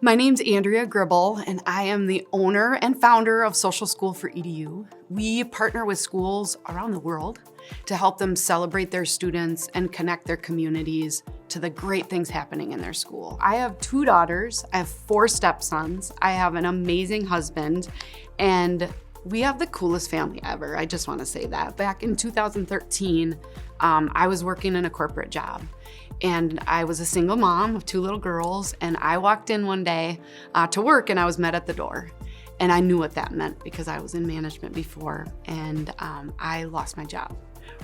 My name's Andrea Gribble, and I am the owner and founder of Social School for EDU. We partner with schools around the world to help them celebrate their students and connect their communities to the great things happening in their school. I have 2 daughters, I have 4 stepsons, I have an amazing husband, and we have the coolest family ever. I just want to say that. Back in 2013, I was working in a corporate job. And I was a single mom of 2 little girls, and I walked in one day to work, and I was met at the door. And I knew what that meant because I was in management before, and I lost my job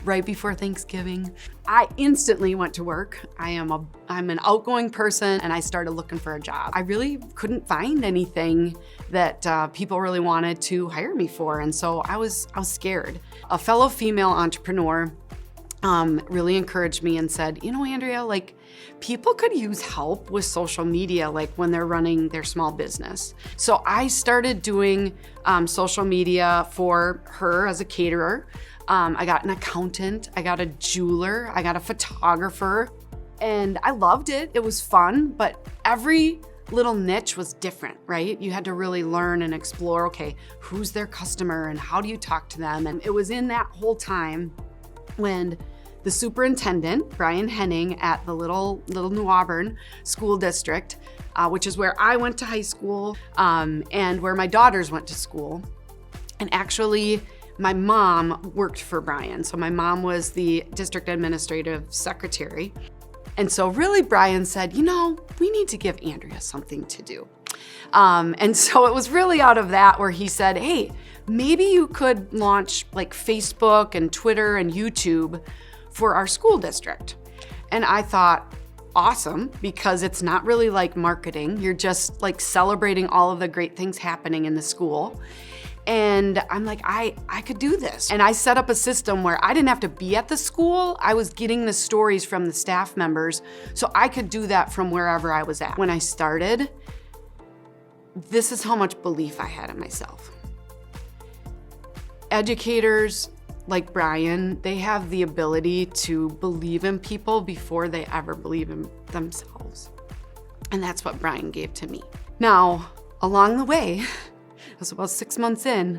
right before Thanksgiving. I instantly went to work. I'm an outgoing person, and I started looking for a job. I really couldn't find anything that people really wanted to hire me for, and so I was scared. A fellow female entrepreneur really encouraged me and said, you know, Andrea, like, people could use help with social media, like when they're running their small business. So I started doing social media for her as a caterer. I got an accountant, I got a jeweler, I got a photographer, and I loved it. It was fun, but every little niche was different, right? You had to really learn and explore, okay, who's their customer and how do you talk to them? And it was in that whole time when the superintendent, Brian Henning, at the Little New Auburn School District, which is where I went to high school and where my daughters went to school. And actually, my mom worked for Brian. So my mom was the district administrative secretary. And so really Brian said, you know, we need to give Andrea something to do. And so it was really out of that where he said, hey, maybe you could launch like Facebook and Twitter and YouTube for our school district. And I thought, awesome, because it's not really like marketing. You're just like celebrating all of the great things happening in the school. And I'm like, I could do this. And I set up a system where I didn't have to be at the school. I was getting the stories from the staff members, so I could do that from wherever I was at. When I started, this is how much belief I had in myself. Educators like Brian, they have the ability to believe in people before they ever believe in themselves. And that's what Brian gave to me. Now, along the way, I was about 6 months in,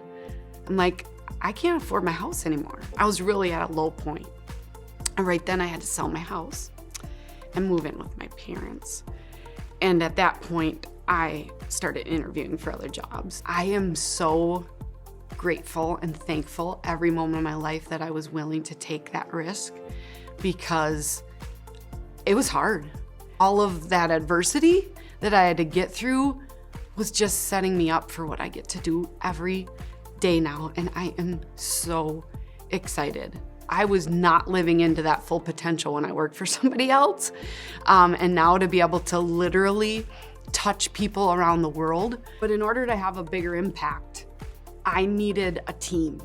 I'm like, I can't afford my house anymore. I was really at a low point. And right then I had to sell my house and move in with my parents. And at that point, I started interviewing for other jobs. I am so grateful and thankful every moment of my life that I was willing to take that risk because it was hard. All of that adversity that I had to get through was just setting me up for what I get to do every day now, and I am so excited. I was not living into that full potential when I worked for somebody else, and now to be able to literally touch people around the world. But in order to have a bigger impact, I needed a team.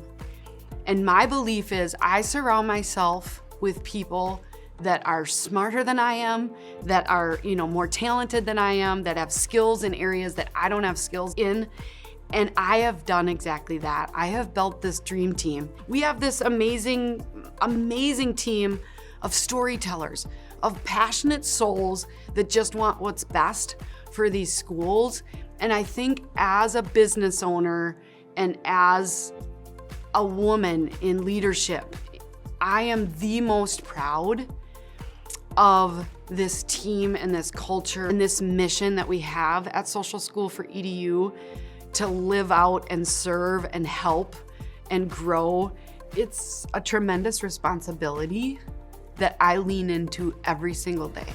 And my belief is I surround myself with people that are smarter than I am, that are, more talented than I am, that have skills in areas that I don't have skills in. And I have done exactly that. I have built this dream team. We have this amazing, amazing team of storytellers, of passionate souls that just want what's best for these schools. And I think as a business owner and as a woman in leadership, I am the most proud of this team and this culture and this mission that we have at Social School for EDU to live out and serve and help and grow. It's a tremendous responsibility that I lean into every single day.